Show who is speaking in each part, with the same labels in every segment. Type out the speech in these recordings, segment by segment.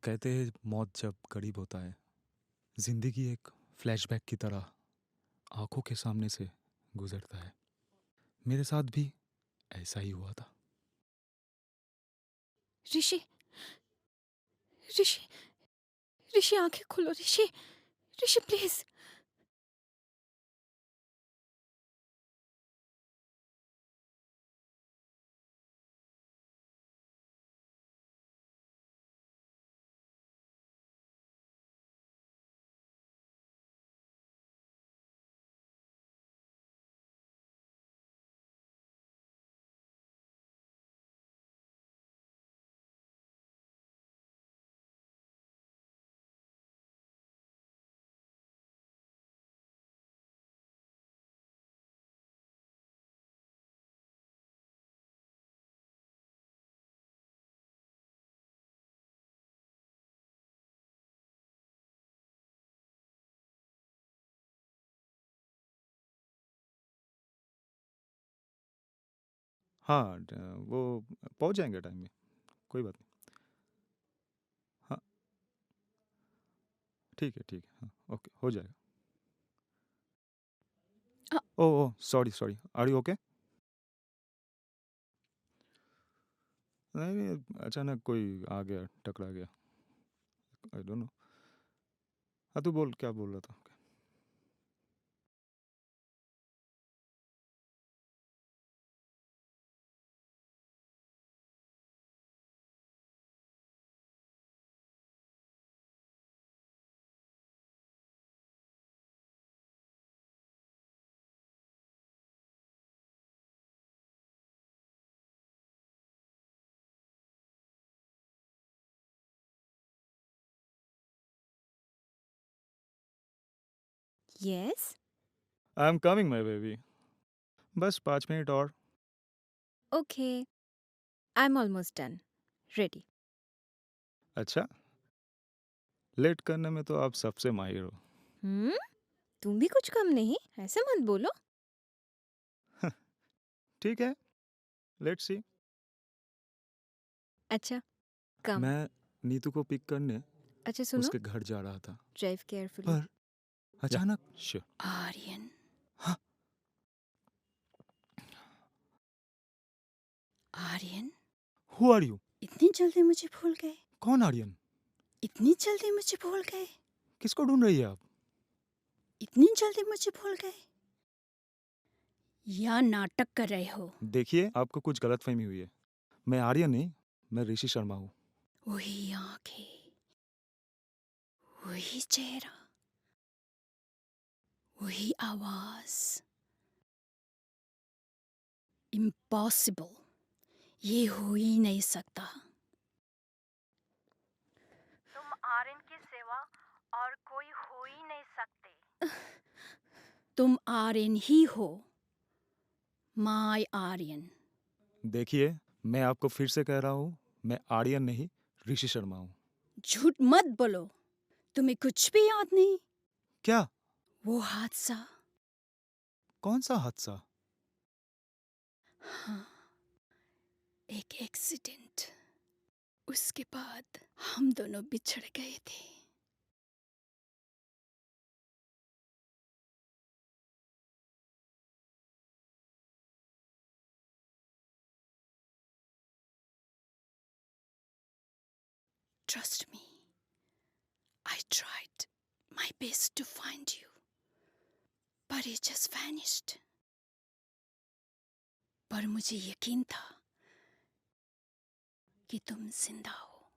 Speaker 1: कहते हैं मौत जब करीब होता है, जिंदगी एक फ्लैशबैक की तरह आंखों के सामने से गुजरता है। मेरे साथ भी ऐसा ही हुआ था।
Speaker 2: ऋषि, ऋषि, ऋषि आंखें खोलो ऋषि, ऋषि प्लीज।
Speaker 1: हाँ, वो पहुंच जाएंगे टाइम में। कोई बात नहीं। हाँ, ठीक है, ठीक है। हाँ, ओके, हो जाएगा।
Speaker 2: अ-
Speaker 1: oh oh, sorry sorry, are you okay? नहीं नहीं, अचानक कोई आ गया, टकरा गया। I don't know. हाँ, तू बोल, क्या बोल रहा था?
Speaker 2: Yes.
Speaker 1: I am coming my baby. बस 5 मिनट और।
Speaker 2: Okay, I am almost done, ready.
Speaker 1: अच्छा, लेट करने में तो आप सबसे माहिर हो।
Speaker 2: हम्म, तुम भी कुछ कम नहीं, ऐसे मत बोलो।
Speaker 1: ठीक है, लेट्स सी।
Speaker 2: अच्छा, कम।
Speaker 1: मैं नीतू को पिक करने
Speaker 2: अच्छा सुनो,
Speaker 1: उसके घर जा रहा था,
Speaker 2: ड्राइव केयरफुली।
Speaker 1: पर अचानक श
Speaker 2: आर्यन,
Speaker 1: हाँ,
Speaker 2: आर्यन,
Speaker 1: हु आर यू?
Speaker 2: इतनी जल्दी मुझे भूल गए?
Speaker 1: कौन आर्यन?
Speaker 2: इतनी जल्दी मुझे भूल गए?
Speaker 1: किसको ढूंढ रही है आप?
Speaker 2: इतनी जल्दी मुझे भूल गए या नाटक कर रहे हो?
Speaker 1: देखिए, आपको कुछ गलतफहमी हुई है। मैं आर्यन नहीं, मैं ऋषि शर्मा हूँ।
Speaker 2: वही आंखें, वही चेहरा, वही आवाज। इम्पॉसिबल, ये हो ही नहीं सकता।
Speaker 3: तुम आर्यन के सिवा और कोई हो ही नहीं सकते।
Speaker 2: तुम आर्यन ही हो, माय आर्यन।
Speaker 1: देखिए, मैं आपको फिर से कह रहा हूँ, मैं आर्यन नहीं, ऋषि शर्मा हूँ।
Speaker 2: झूठ मत बोलो, तुम्हें कुछ भी याद नहीं?
Speaker 1: क्या?
Speaker 2: वो हादसा,
Speaker 1: कौन सा हादसा?
Speaker 2: हाँ, एक एक्सीडेंट। उसके बाद हम दोनों बिछड़ गए थे। Trust me, I tried my best to find you, but it just vanished. पर मुझे यकीन था कि तुम जिंदा हो।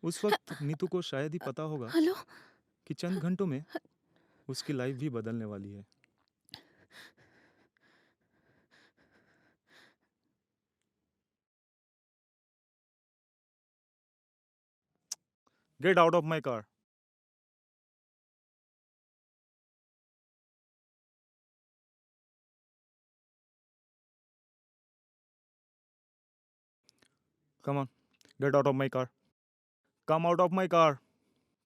Speaker 1: उस वक्त नीतू को शायद ही पता होगा
Speaker 2: हेलो।
Speaker 1: कि चंद घंटों में उसकी लाइफ भी बदलने वाली है। Get out of my car. Come on, get out of my car. Come out of my car,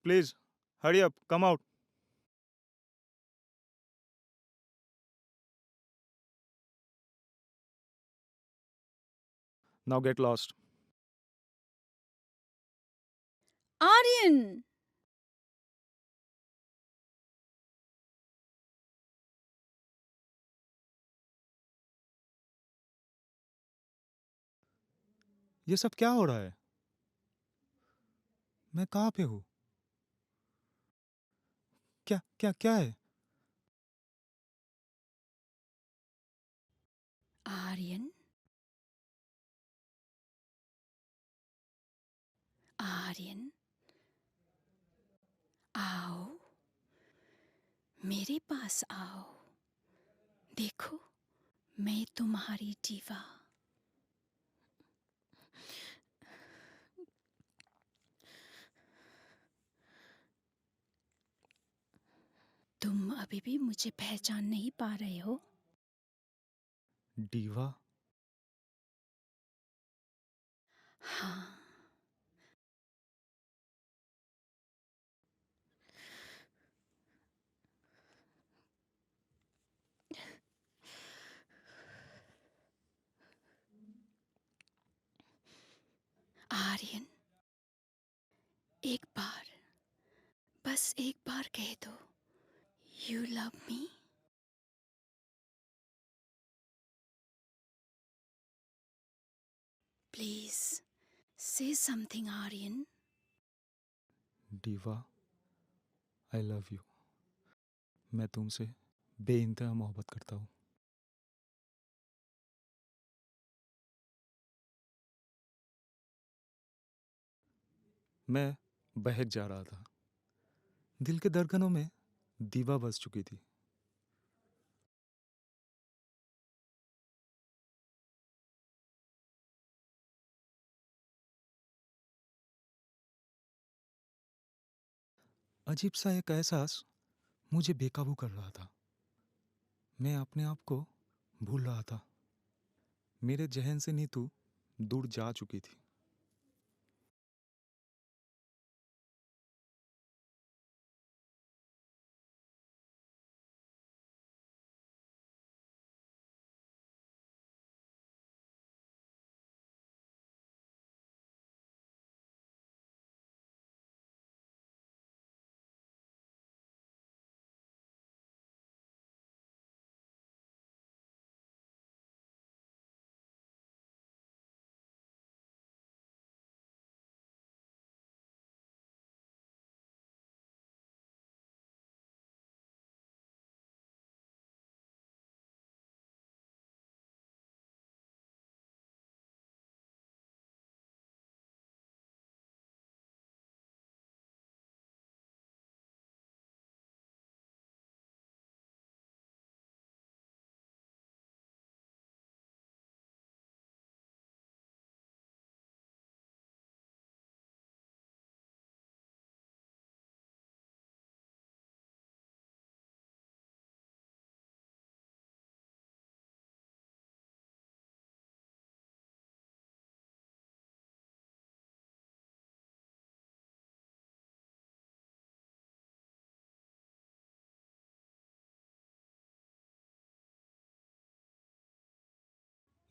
Speaker 1: please. Hurry up, come out. Now get lost.
Speaker 2: Aryan!
Speaker 1: ये सब क्या हो रहा है? मैं कहाँ पे हूँ? क्या क्या क्या है?
Speaker 2: आर्यन, आर्यन, आओ, मेरे पास आओ। देखो, मैं तुम्हारी डीवा। तुम अभी भी मुझे पहचान नहीं पा रहे हो?
Speaker 1: डीवा?
Speaker 2: हाँ, आर्यन, एक बार, बस एक बार कह दो, you love me. Please say something Aryan.
Speaker 1: Diva, I love you. मैं तुमसे बेइंतहा मोहब्बत करता हूँ। मैं बहक जा रहा था। दिल के धड़कनों में दीवा बस चुकी थी। अजीब सा एक एहसास मुझे बेकाबू कर रहा था। मैं अपने आप को भूल रहा था। मेरे जहन से नीतू दूर जा चुकी थी।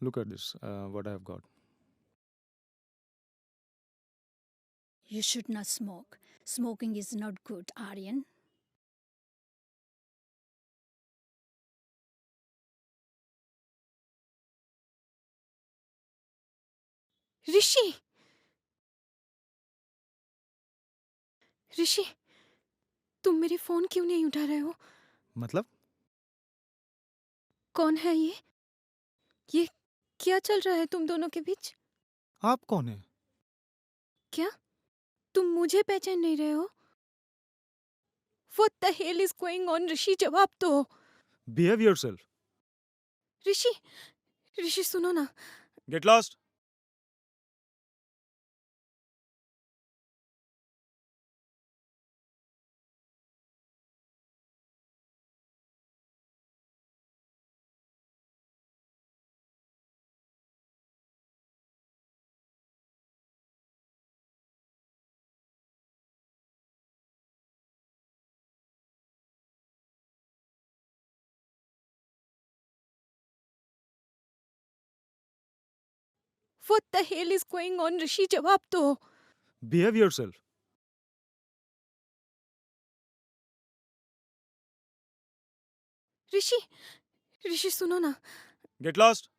Speaker 1: Look at this, what I've got.
Speaker 2: You should not smoke. Smoking is not good, Aryan. ऋषि! ऋषि, तुम मेरी फोन क्यों नहीं उठा रहे हो?
Speaker 1: मतलब?
Speaker 2: कौन है ये? ये क्या चल रहा है तुम दोनों के बीच?
Speaker 1: आप कौन है?
Speaker 2: क्या? तुम मुझे पहचान नहीं रहे हो? What the hell is going on, ऋषि? जवाब दो।
Speaker 1: Behave yourself.
Speaker 2: ऋषि, ऋषि सुनो ना।
Speaker 1: Get lost.
Speaker 2: What the hell is going on, ऋषि? जवाब दो.
Speaker 1: Behave yourself.
Speaker 2: ऋषि, ऋषि सुनो ना.
Speaker 1: Get lost.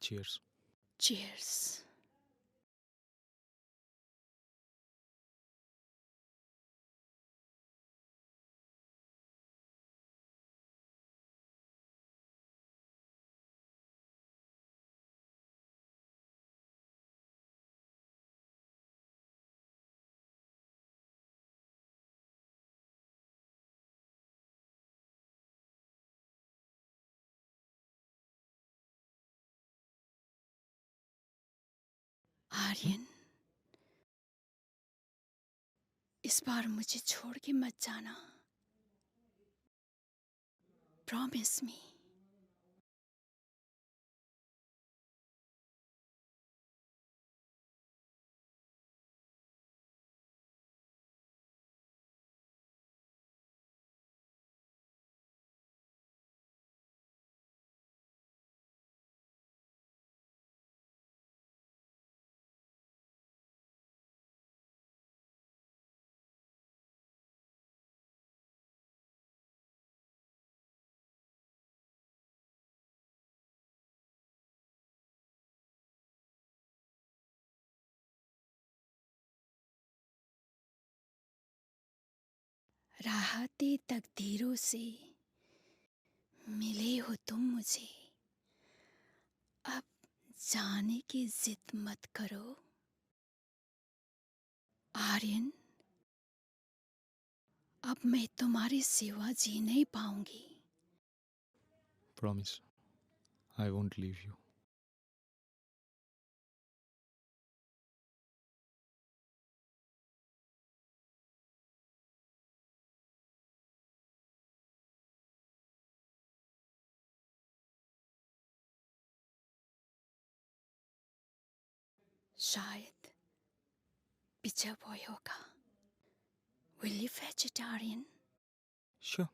Speaker 1: Cheers.
Speaker 2: Cheers. Aryan, इस बार मुझे छोड़ के मत जाना. Promise me. राहते तकदीरों से मिले हो तुम मुझे. अब जाने की जिद मत करो. आर्यन, अब मैं तुम्हारी सिवा जी नहीं पाऊंगी.
Speaker 1: Promise. I won't leave you.
Speaker 2: शायद पिज्जा बॉय होगा. Will you vegetarian?
Speaker 1: Sure.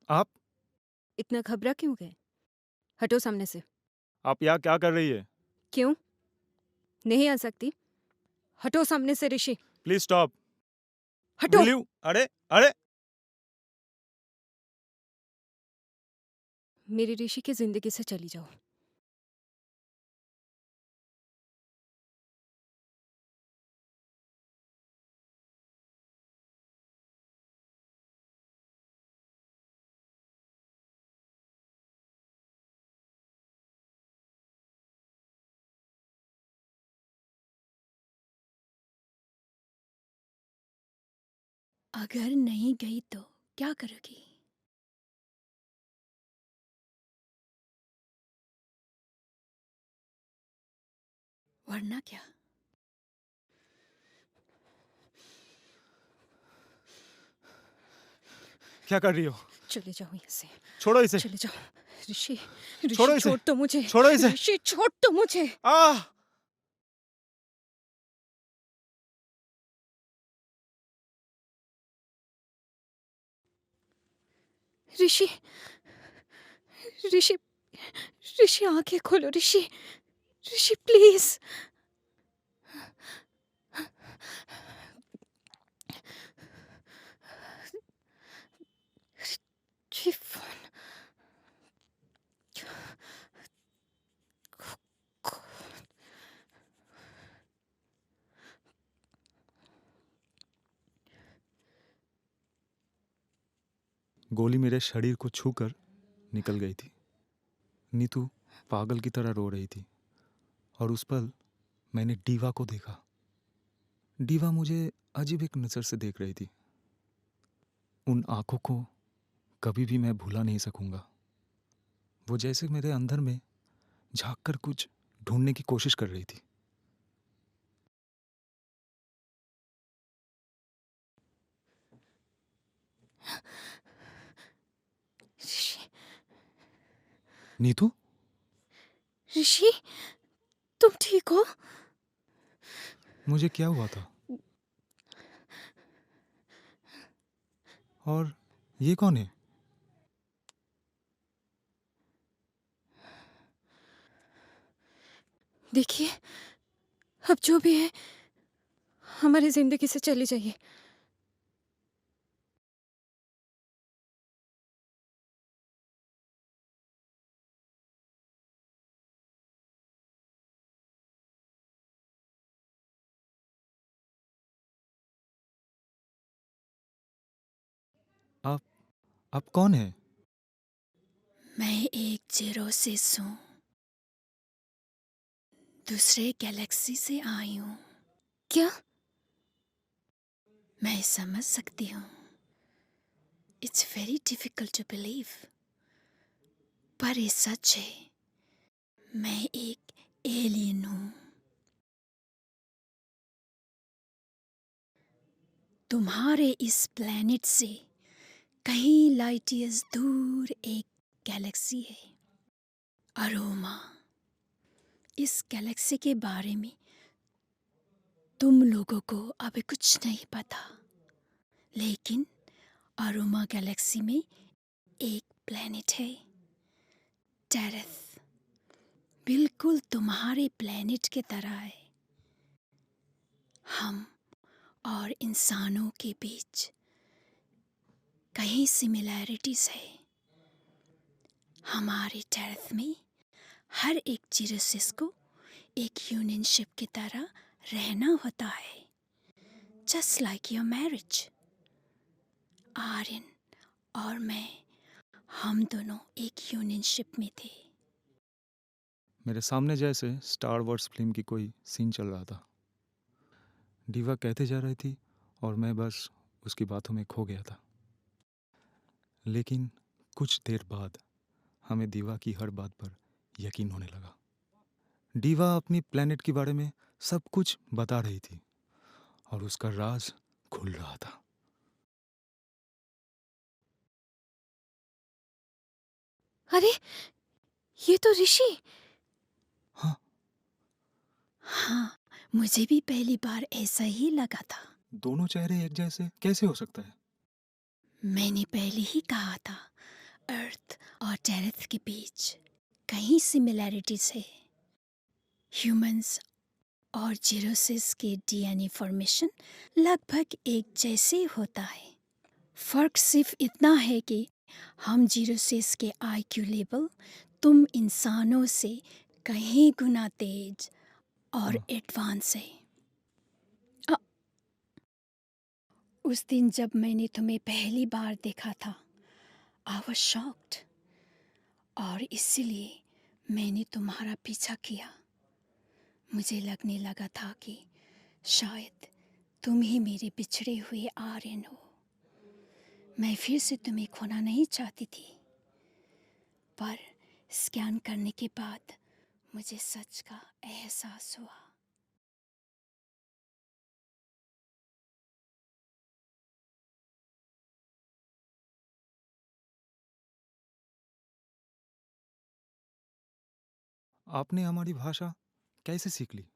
Speaker 1: आप
Speaker 2: इतना घबरा क्यों गए? हटो सामने से.
Speaker 1: आप यहाँ क्या कर रही है?
Speaker 2: क्यों? नहीं आ सकती? हटो सामने से ऋषि.
Speaker 1: Please stop.
Speaker 2: हटो.
Speaker 1: Will you? अरे अरे
Speaker 2: मेरी ऋषि की जिंदगी से चली जाओ. अगर नहीं गई तो क्या करोगी? वरना क्या?
Speaker 1: क्या कर रही हो?
Speaker 2: चले जाओ यहाँ से.
Speaker 1: छोड़ो इसे.
Speaker 2: चले जाओ. ऋषि,
Speaker 1: छोड़ो
Speaker 2: ऋषि
Speaker 1: इसे.
Speaker 2: छोड़ तो मुझे.
Speaker 1: छोड़ो इसे.
Speaker 2: ऋषि छोड़ तो मुझे.
Speaker 1: आह!
Speaker 2: ऋषि, ऋषि, ऋषि आंखें खोलो. ऋषि, ऋषि प्लीज. फोन.
Speaker 1: गोली मेरे शरीर को छूकर निकल गई थी। नीतू पागल की तरह रो रही थी और उस पल मैंने डीवा को देखा। डीवा मुझे अजीब एक नज़र से देख रही थी। उन आंखों को कभी भी मैं भुला नहीं सकूंगा। वो जैसे मेरे अंदर में झांक कर कुछ ढूंढने की कोशिश कर रही थी।
Speaker 2: ऋषि,
Speaker 1: नीतू,
Speaker 2: ऋषि, तुम ठीक हो?
Speaker 1: मुझे क्या हुआ था? और ये कौन है?
Speaker 2: देखिए, अब जो भी है हमारी जिंदगी से चली जाइए।
Speaker 1: आप आप कौन है?
Speaker 4: मैं एक जेरोसिस हूँ, दूसरे गैलेक्सी से आई हूँ।
Speaker 2: क्या?
Speaker 4: मैं समझ सकती हूँ, it's very difficult to believe, पर ये सच है। मैं एक एलियन हूँ। तुम्हारे इस प्लेनेट से कहीं लाइट ईयर्स दूर एक गैलेक्सी है, अरोमा। इस गैलेक्सी के बारे में तुम लोगों को अभी कुछ नहीं पता, लेकिन अरोमा गैलेक्सी में एक प्लेनेट है, टेरेस। बिल्कुल तुम्हारे प्लेनेट की तरह है। हम और इंसानों के बीच कई सिमिलैरिटीज है। हमारे टेरेस में हर एक जीरोसिस को एक यूनियनशिप की तरह रहना होता है, just like your marriage. Aryan और मैं, हम दोनों एक यूनियनशिप में थे।
Speaker 1: मेरे सामने जैसे स्टार वॉर्स फिल्म की कोई सीन चल रहा था। डीवा कहते जा रही थी और मैं बस उसकी बातों में खो गया था। लेकिन कुछ देर बाद हमें दीवा की हर बात पर यकीन होने लगा। डीवा अपनी प्लेनेट के बारे में सब कुछ बता रही थी और उसका राज खुल रहा था।
Speaker 2: अरे, ये तो ऋषि।
Speaker 1: हाँ,
Speaker 4: हाँ, मुझे भी पहली बार ऐसा ही लगा था।
Speaker 1: दोनों चेहरे एक जैसे कैसे हो सकता है?
Speaker 4: मैंने पहले ही कहा था, अर्थ और टेरेस के बीच कई सिमिलैरिटीज है। ह्यूमंस और जीरोसिस के डीएनए फॉर्मेशन लगभग एक जैसे होता है। फर्क सिर्फ इतना है कि हम जीरोसिस के आईक्यू लेवल तुम इंसानों से कहीं गुना तेज और
Speaker 1: हाँ,
Speaker 4: एडवांस है। अ, उस दिन जब मैंने तुम्हें पहली बार देखा था, आई वाज शॉक्ड, और इसीलिए मैंने तुम्हारा पीछा किया। मुझे लगने लगा था कि शायद तुम ही मेरे बिछड़े हुए आर्यन हो। मैं फिर से तुम्हें खोना नहीं चाहती थी, पर स्कैन करने के बाद मुझे सच का एहसास हुआ।
Speaker 1: आपने हमारी भाषा कैसे सीख ली?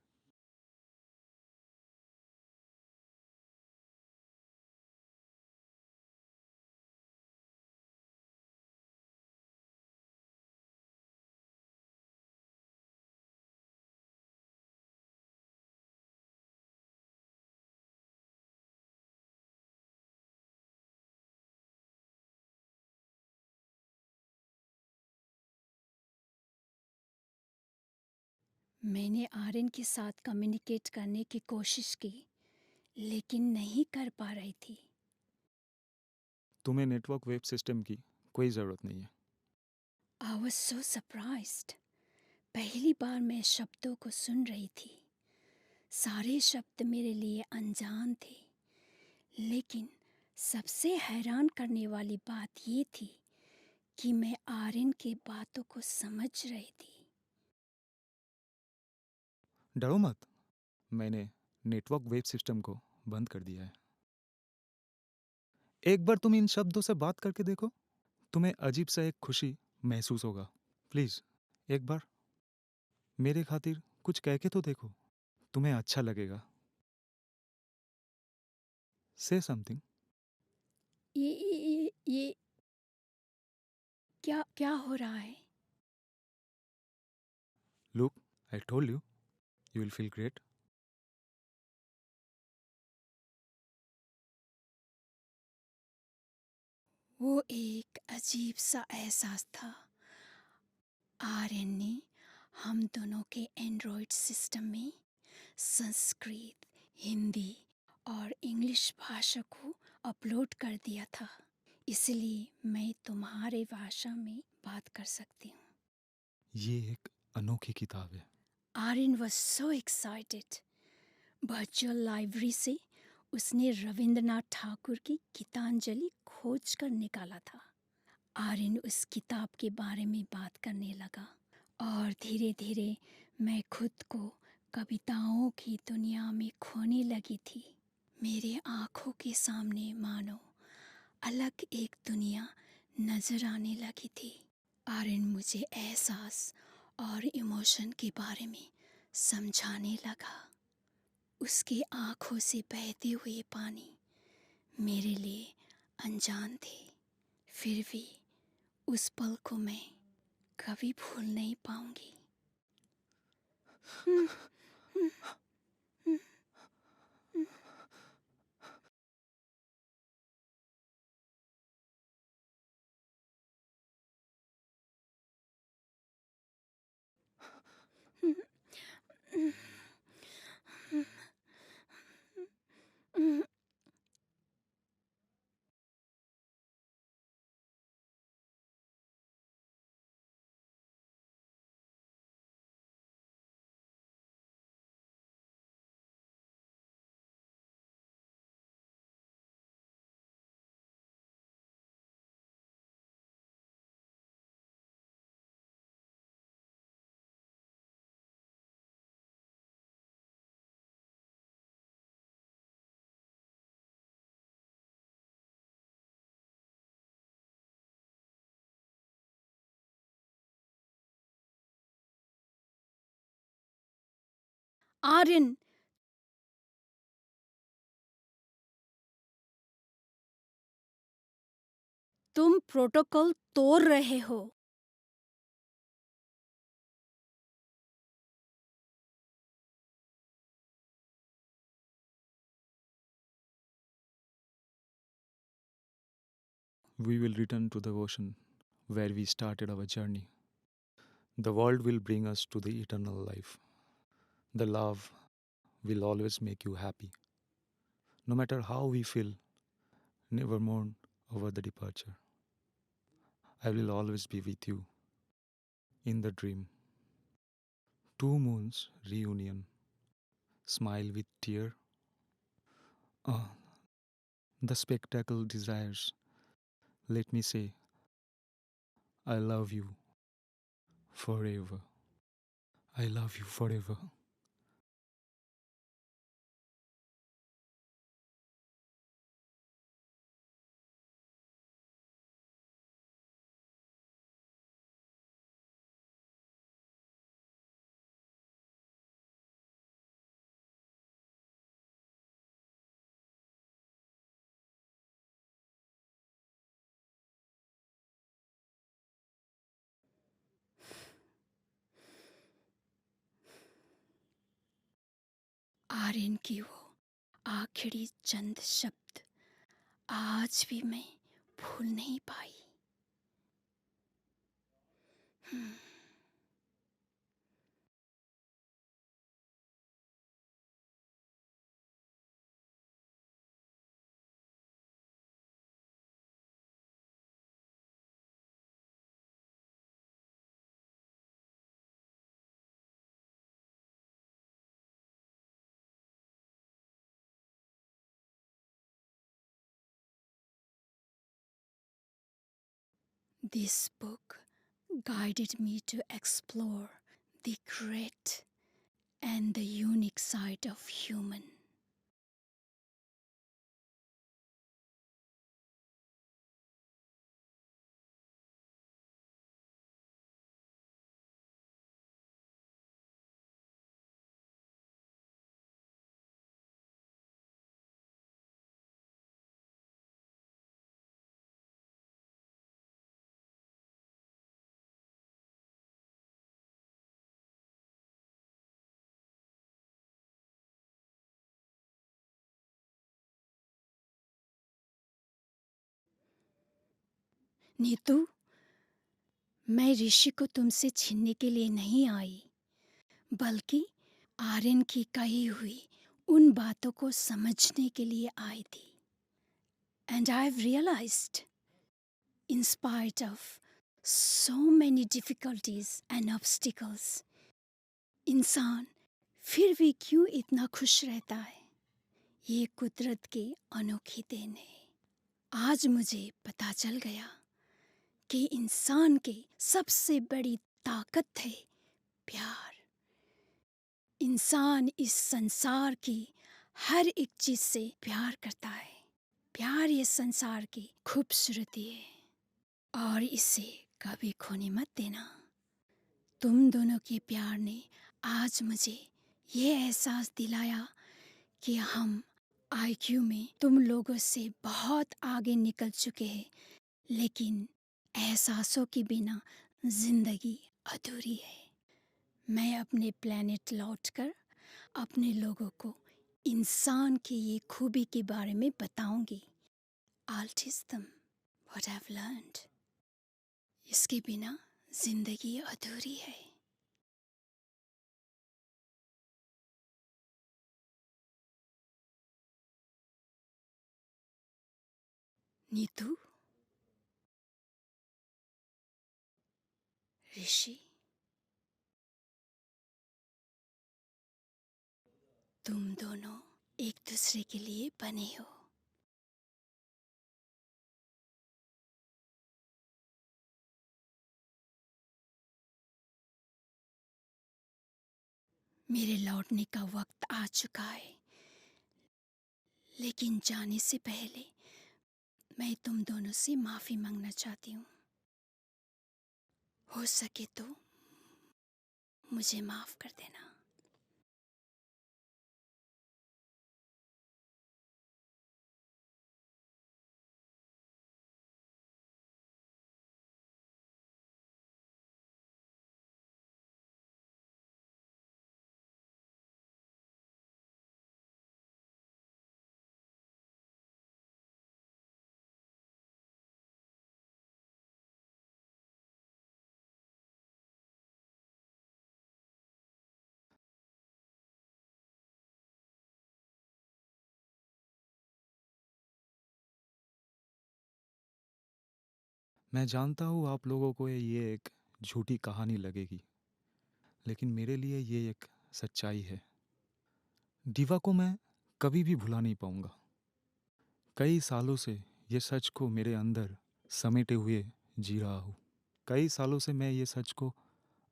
Speaker 4: मैंने आर्यन के साथ कम्युनिकेट करने की कोशिश की, लेकिन नहीं कर पा रही थी।
Speaker 1: तुम्हें नेटवर्क वेब सिस्टम की कोई ज़रूरत नहीं है।
Speaker 4: I was so surprised. पहली बार मैं शब्दों को सुन रही थी। सारे शब्द मेरे लिए अनजान थे, लेकिन सबसे हैरान करने वाली बात ये थी कि मैं आर्यन की बातों को समझ रही थी।
Speaker 1: डरो मत, मैंने नेटवर्क वेब सिस्टम को बंद कर दिया है। एक बार तुम इन शब्दों से बात करके देखो, तुम्हें अजीब सा एक खुशी महसूस होगा। प्लीज़ एक बार मेरे खातिर कुछ कह के तो देखो, तुम्हें अच्छा लगेगा। से समथिंग।
Speaker 4: ये क्या क्या हो रहा है?
Speaker 1: Look, I told you, you will feel great.
Speaker 4: वो एक अजीब सा एहसास था। आर्यन ने हम दोनों के एंड्रॉयड सिस्टम में संस्कृत, हिंदी और इंग्लिश भाषा को अपलोड कर दिया था, इसलिए मैं तुम्हारे भाषा में बात कर सकती हूँ।
Speaker 1: ये एक अनोखी किताब है।
Speaker 4: Aryan was so excited. Virtual library से उसने रविंद्रनाथ ठाकुर की गीतांजलि खोज कर निकाला था। आर्यन उस किताब के बारे में बात करने लगा और धीरे धीरे मैं खुद को कविताओं की दुनिया में खोने लगी थी। मेरे आँखों के सामने मानो अलग एक दुनिया नजर आने लगी थी। आर्यन मुझे एहसास और इमोशन के बारे में समझाने लगा। उसके आँखों से बहते हुए पानी मेरे लिए अनजान थे, फिर भी उस पल को मैं कभी भूल नहीं पाऊंगी। आर्यन, तुम प्रोटोकॉल तोड़ रहे हो।
Speaker 1: We will return to the ocean where we started our journey. The world will bring us to the eternal life. The love will always make you happy. No matter how we feel, never mourn over the departure. I will always be with you in the dream. Two moons reunion. Smile with tear. Ah, the spectacle desires. Let me say, I love you forever. I love you forever.
Speaker 4: Aryan की वो आखिरी चंद शब्द आज भी मैं भूल नहीं पाई। This book guided me to explore the great and the unique side of human. Neetu, मैं ऋषि को तुमसे छीनने के लिए नहीं आई, बल्कि आर्यन की कही हुई उन बातों को समझने के लिए आई थी. And I've realized, in spite of so many difficulties and obstacles, इंसान फिर भी क्यों इतना खुश रहता है? ये कुदरत की अनोखी देन है. आज मुझे पता चल गया कि इंसान की सबसे बड़ी ताकत है प्यार. इंसान इस संसार की हर एक चीज से प्यार करता है. प्यार ये संसार की खूबसूरती है और इसे कभी खोने मत देना. तुम दोनों के प्यार ने आज मुझे ये एहसास दिलाया कि हम आईक्यू में तुम लोगों से बहुत आगे निकल चुके हैं, लेकिन एहसासों के बिना जिंदगी अधूरी है. मैं अपने प्लेनेट लौटकर अपने लोगों को इंसान की ये खूबी के बारे में बताऊंगी. I'll teach them what I've learned. इसके बिना जिंदगी अधूरी है. नीतू, ऋषि, तुम दोनों एक दूसरे के लिए बने हो. मेरे लौटने का वक्त आ चुका है, लेकिन जाने से पहले मैं तुम दोनों से माफी मांगना चाहती हूँ. हो सके तो मुझे माफ कर देना.
Speaker 1: मैं जानता हूँ आप लोगों को ये एक झूठी कहानी लगेगी, लेकिन मेरे लिए ये एक सच्चाई है. डीवा को मैं कभी भी भुला नहीं पाऊंगा. कई सालों से ये सच को मेरे अंदर समेटे हुए जी रहा हूँ. कई सालों से मैं ये सच को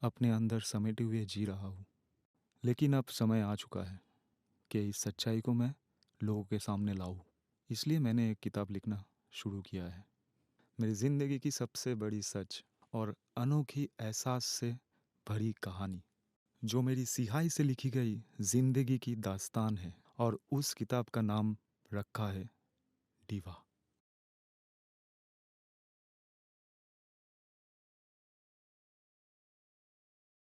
Speaker 1: अपने अंदर समेटे हुए जी रहा हूँ. लेकिन अब समय आ चुका है कि इस सच्चाई को मैं लोगों के सामने लाऊं. इसलिए मैंने एक किताब लिखना शुरू किया है. मेरी ज़िंदगी की सबसे बड़ी सच और अनोखी एहसास से भरी कहानी, जो मेरी सिहाई से लिखी गई ज़िंदगी की दास्तान है. और उस किताब का नाम रखा है डीवा.